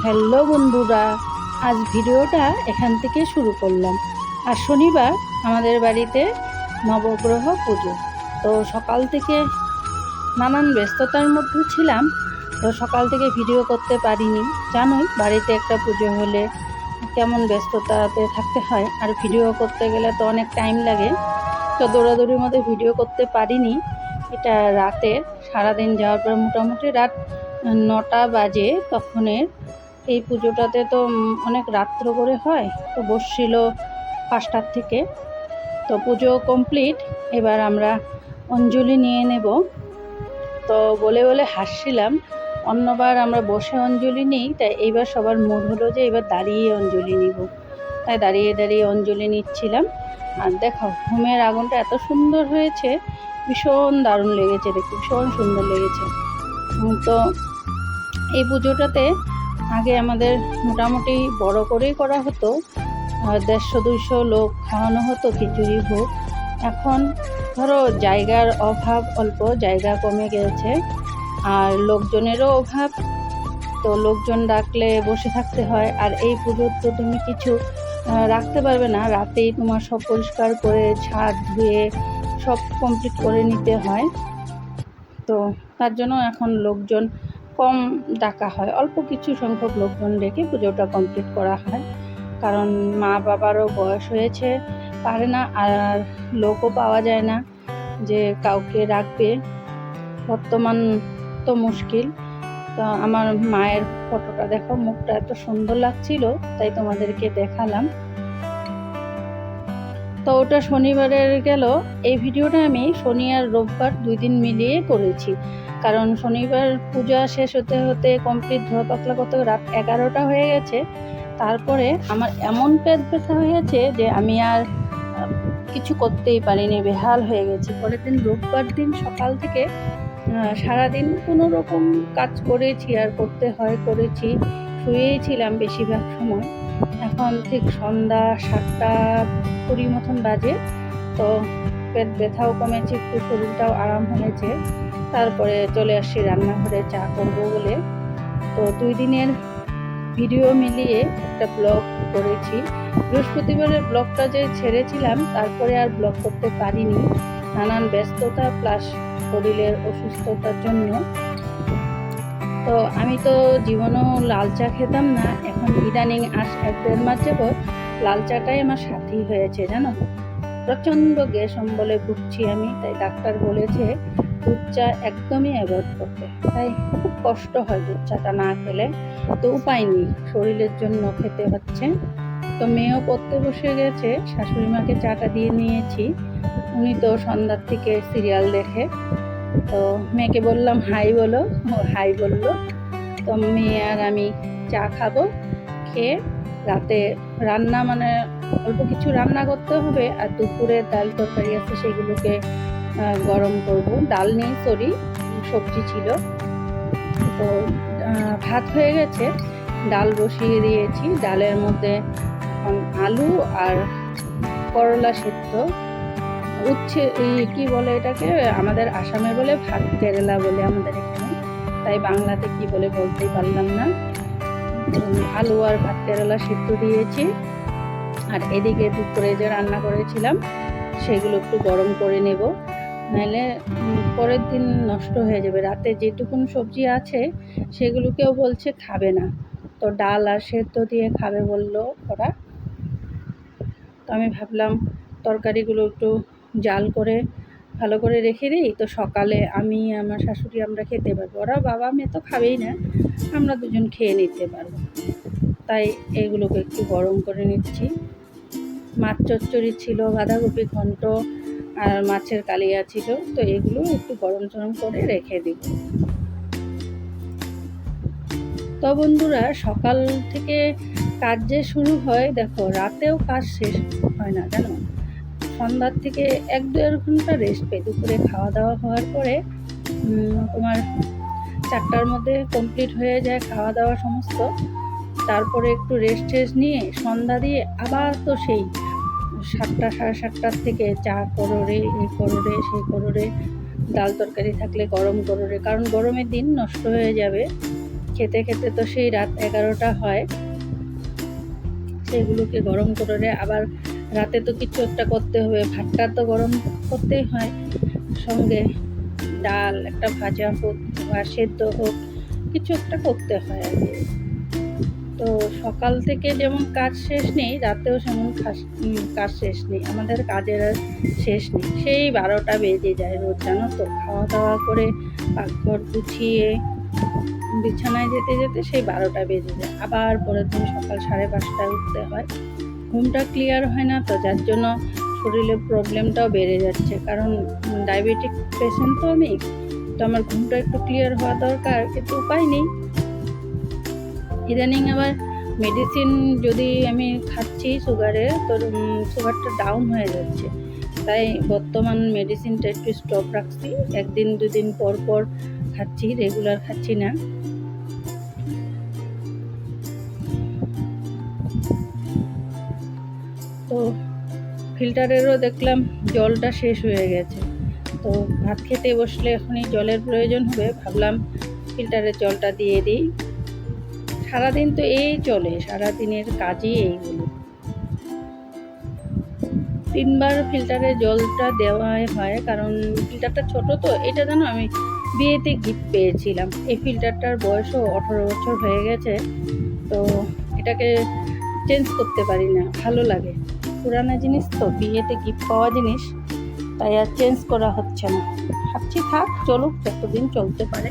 Hello বন্ধুরা, আজ ভিডিওটা এখান থেকে শুরু করলাম। আর শনিবার আমাদের বাড়িতে নবগ্রহ পুজো। তো সকাল থেকে নানান ব্যস্ততার মধ্যে ছিলাম, তো সকাল থেকে ভিডিও করতে পারিনি। জানোই বাড়িতে একটা পুজো হলে কেমন ব্যস্ততাতে থাকতে হয়, আর ভিডিও করতে গেলে তো অনেক টাইম লাগে। তো দৌড়াদৌড়ির মধ্যে ভিডিও করতে পারিনি। এটা রাতে সারাদিন যাওয়ার পর মোটামুটি রাত 9টা বাজে তখনের। এই পুজোটাতে তো অনেক রাত্র করে হয়, তো বসছিল 5টার থেকে। তো পুজো কমপ্লিট, এবার আমরা অঞ্জলি নিয়ে নেব। তো বলে বলে হাসছিলাম, অন্যবার আমরা বসে অঞ্জলি নিই, তাই এইবার সবার মুড হলো যে এবার দাঁড়িয়ে অঞ্জলি নিব। তাই দাঁড়িয়ে দাঁড়িয়ে অঞ্জলি নিচ্ছিলাম। আর দেখো ঘুমের আগুনটা এত সুন্দর হয়েছে, ভীষণ দারুণ লেগেছে দেখতে, ভীষণ সুন্দর লেগেছে। তো এই পুজোটাতে আগে আমাদের মোটামুটি বড় করেই করা হতো, 150-200 লোক খাওয়ানো হতো খিচুড়ি ভোগ। এখন ধরো জায়গার অভাব, অল্প জায়গা কমে গেছে, আর লোকজনেরও অভাব। তো লোকজন ডাকলে বসে থাকতে হয়, আর এই পুজোর তো তুমি কিছু রাখতে পারবে না, রাতেই তোমার সব পরিষ্কার করে ছাদ ধুয়ে সব কমপ্লিট করে নিতে হয়। তো তার জন্য এখন লোকজন কম ডাকা হয়, অল্প কিছু সংখ্যক লোকজন ডেকে পুজোটা কমপ্লিট করা হয়। কারণ মা বাবারও বয়স হয়েছে, পারে না, আর লোকও পাওয়া যায় না যে কাউকে রাখবে। বর্তমান তো মুশকিল। তো আমার মায়ের ফটোটা দেখো, মুখটা এত সুন্দর লাগছিল, তাই তোমাদেরকে দেখালাম। তো ওটা শনিবারের গেল। এই ভিডিওটা আমি শনি আর রোববার 2 দিন মিলিয়ে করেছি, কারণ শনিবার পূজা শেষ হতে হতে কমপ্লিট ধোয়া পাতলা করতে রাত 11টা হয়ে গেছে। তারপরে আমার এমন পেট ব্যথা হয়েছে যে আমি আর কিছু করতেই পারিনি, বেহাল হয়ে গেছি। পরের দিন রোববার দিন সকাল থেকে সারাদিন কোনো রকম কাজ করেছি, আর করতে হয় করেছি, শুয়েই ছিলাম বেশিরভাগ সময়। এখন ঠিক সন্ধ্যা 7টা 20 মতন বাজে। তো পেট ব্যথাও কমেছে, একটু শরীরটাও আরাম হয়েছে। তারপরে চলে আসছি রান্নাঘরে চা করবো বলে। তো 2 দিনের ভিডিও মিলিয়ে একটা ব্লগ করেছি। বৃহস্পতিবারের ব্লগটা যে ছেড়েছিলাম, তারপরে আর ব্লগ করতে পারিনি, নানান ব্যস্ততা প্লাস শরীরের অসুস্থতার জন্য। তো আমি তো জীবনেও লাল চা খেতাম না, এখন ইদানিং 1-1.5 মাস যাবৎ লাল চাটাই আমার সাথী হয়েছে। জানো, প্রচণ্ড গ্যাস অম্বলে ভুগছি আমি, তাই ডাক্তার বলেছে দুধ চা একদমই অ্যাভয়েড করতে। তাই খুব কষ্ট হয় দুধ চাটা না খেলে, তো উপায় নেই, শরীরের জন্য খেতে হচ্ছে। তো মেয়েও পড়তে বসে গেছে, শাশুড়ি মাকে চাটা দিয়ে নিয়েছি, উনি তো সন্ধ্যার থেকে সিরিয়াল দেখে। তো মেয়েকে বললাম হাই বলো, ও হাই বললো। তো মেয়ে আর আমি চা খাবো, খেয়ে রাতে রান্না মানে অল্প কিছু রান্না করতে হবে, আর দুপুরে ডাল তরকারি আছে সেগুলোকে গরম করব। ডাল নেই, সরি, সবজি ছিল। তো ভাত হয়ে গেছে, ডাল বসিয়ে দিয়েছি। ডালের মধ্যে আলু আর করলা সেদ্ধ, উচ্ছে, কি বলে এটাকে, আমাদের আসামে বলে ভাত কেরেলা বলে আমাদের এখানে, তাই বাংলাতে কি বলে বলতেই পারলাম না। আলু আর ভাত কেরেলা সেদ্ধ দিয়েছি। আর এদিকে দুপুরে যে রান্না করেছিলাম সেগুলো একটু গরম করে নেব, নাহলে পরের দিন নষ্ট হয়ে যাবে। রাতে যেটুকুন সবজি আছে সেগুলোকেও বলছে খাবে না, তো ডাল আর সেদ্ধ দিয়ে খাবে বললো ওরা। তো আমি ভাবলাম তরকারিগুলো একটু জাল করে ভালো করে রেখে দিই, তো সকালে আমি আমার শাশুড়ি আমরা খেতে পারবো। ওরা বাবা মেয়ে তো খাবেই না, আমরা দুজন খেয়ে নিতে পারবো। তাই এগুলোকে একটু গরম করে নিচ্ছি। মাছ চচ্চড়ি ছিল, বাঁধাকপি ঘন্ট আর মাছের কালিয়া ছিল, তো এগুলো একটু গরম চরম করে রেখে দিব। তো বন্ধুরা, সকাল থেকে কাজ যে শুরু হয়, দেখো রাতেও কাজ শেষ হয় না, জানো। সন্ধ্যার থেকে 1-1.5 ঘন্টা রেস্ট পাই, দুপুরে খাওয়া দাওয়া হওয়ার পরে তোমার 4টার মধ্যে কমপ্লিট হয়ে যায় খাওয়া দাওয়া সমস্ত। তারপরে একটু রেস্ট নিয়ে সন্ধ্যা দিয়ে আবার তো সেই 7টা 7:30টার থেকে চা করো রে, এই করো রে, সেই করো রে, ডাল তরকারি থাকলে গরম করো রে, কারণ গরমের দিন নষ্ট হয়ে যাবে। খেতে খেতে তো সেই রাত 11টা হয়। সেগুলোকে গরম করে আবার রাতে তো কিছু একটা করতে হবে, ভাতটা তো গরম করতেই হয়, সঙ্গে ডাল, একটা ভাজা হোক বা সেদ্ধ হোক, কিছু একটা করতে হয় আর কি। তো সকাল থেকে যেমন কাজ শেষ নেই, রাতেও সেমন কাজ শেষ নেই, আমাদের কাজের আর শেষ নেই। সেই 12টা বেজে যায় রোজ, জানো তো। খাওয়া দাওয়া করে পাকঘর গুছিয়ে বিছানায় যেতে যেতে সেই 12টা বেজে যায়। আবার পরের দিন সকাল 5:30টায় উঠতে হয়। ঘুমটা ক্লিয়ার হয় না, তো যার জন্য শরীরের প্রবলেমটাও বেড়ে যাচ্ছে। কারণ ডায়াবেটিক পেশেন্ট তো আমি, তো আমার ঘুমটা একটু ক্লিয়ার হওয়া দরকার, কিন্তু উপায় নেই। ইদানিং আবার মেডিসিন যদি আমি খাচ্ছি সুগারের, তো সুগারটা ডাউন হয়ে যাচ্ছে, তাই বর্তমান মেডিসিনটা একটু স্টপ রাখছি। 1-2 দিন পর পর খাচ্ছি, রেগুলার খাচ্ছি না। তো ফিল্টারেরও দেখলাম জলটা শেষ হয়ে গেছে, তো ভাত খেতে বসলে এখনই জলের প্রয়োজন হবে, ভাবলাম ফিল্টারের জলটা দিয়ে দিই। সারাদিন তো এই চলে, সারাদিনের কাজই এইগুলো। 3বার ফিল্টারে জলটা দেওয়াই হয়, কারণ ফিল্টারটা ছোট তো। এটা জানো, আমি বিয়েতে গিফট পেয়েছিলাম। এই ফিল্টারটার বয়সও 18 বছর হয়ে গেছে, তো এটাকে চেঞ্জ করতে পারি না, ভালো লাগে। পুরানা জিনিস তো, বিয়েতে গিফট পাওয়া জিনিস, তাই আর চেঞ্জ করা হচ্ছে না। ভাবছি থাক, চলুক, যতদিন চলতে পারে।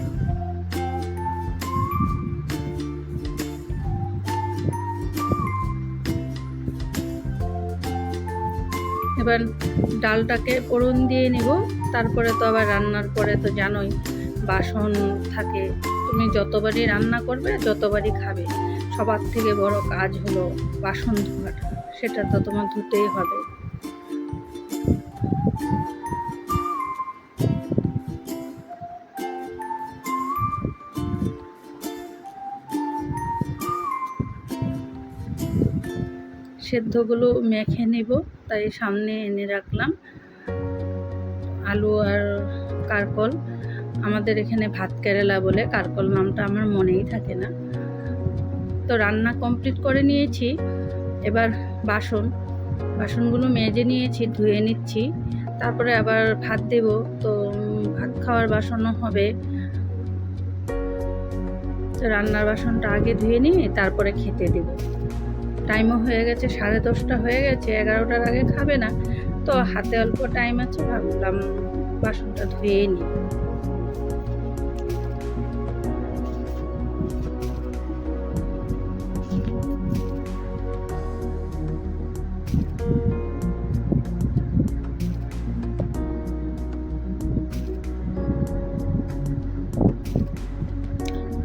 এবার ডালটাকে ফোড়ন দিয়ে নিব, তারপরে তো আবার রান্নার পরে তো জানোই বাসন থাকে। তুমি যতবারই রান্না করবে, যতবারই খাবে, সবার থেকে বড় কাজ হলো বাসন ধোয়াটা। সেটা তো তোমার ধুতেই হবে। সেদ্ধগুলো মেখে নিব, তাই সামনে এনে রাখলাম। আলু আর কারকল, আমাদের এখানে ভাত কেরালা বলে, কারকল নামটা আমার মনেই থাকে না। তো রান্না কমপ্লিট করে নিয়েছি। এবার বাসনগুলো মেজে নিয়েছি, ধুয়ে নিচ্ছি। তারপরে আবার ভাত দেব, তো ভাত খাওয়ার বাসনও হবে। তো রান্নার বাসনটা আগে ধুয়ে নিয়ে তারপরে খেতে দেব। টাইমও হয়ে গেছে, 10:30 হয়ে গেছে, 11টার আগে খাবে না, তো হাতে অল্প টাইম আছে, ভাবলাম বাসনটা ধুয়ে নিই।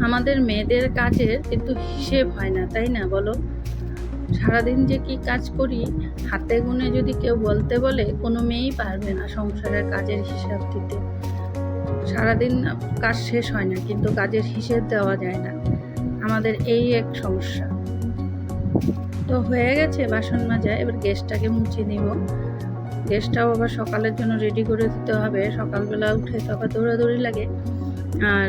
আমাদের মেয়েদের কাজের কিন্তু হিসেব হয় না, তাই না বলো? সারাদিন যে কি কাজ করি, হাতে গুনে যদি কেউ বলতে বলে, কোনো মেয়েই পারবে না সংসারের কাজের হিসাব দিতে। সারাদিন কাজ শেষ হয় না, কিন্তু কাজের হিসেব দেওয়া যায় না। আমাদের এই এক সমস্যা। তো হয়ে গেছে বাসন মাজা, এবার গ্যাসটাকে মুছে নিব। গ্যাসটাও আবার সকালের জন্য রেডি করে দিতে হবে। সকালবেলা উঠে তো আবার দৌড়াদৌড়ি লাগে, আর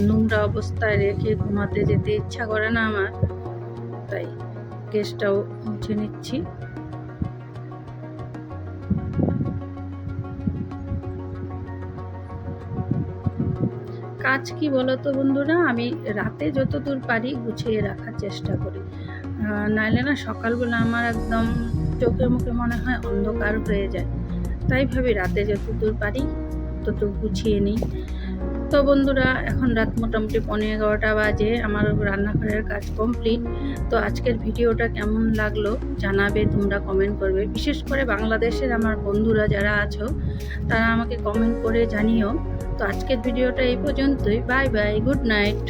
নোংরা অবস্থায় রেখে ঘুমাতে যেতে ইচ্ছা করে না আমার, তাই গ্যাসটাও মুছে নিচ্ছি। কাজ কি বলো তো বন্ধুরা, আমি রাতে যতদূর পারি গুছিয়ে রাখার চেষ্টা করি, নাইলে না সকালবেলা আমার একদম চোখে মুখে মনে হয় অন্ধকার হয়ে যায়। তাই ভাবি রাতে যতদূর পারি তত গুছিয়ে নিই। তো বন্ধুরা, এখন রাত মোটামুটি 11:15 বাজে, আমার রান্নাঘরের কাজ কমপ্লিট। তো আজকের ভিডিওটা কেমন লাগলো জানাবে, তোমরা কমেন্ট করবে। বিশেষ করে বাংলাদেশের আমার বন্ধুরা যারা আছো, তারা আমাকে কমেন্ট করে জানিও। তো আজকের ভিডিওটা এই পর্যন্তই। Bye bye, good night.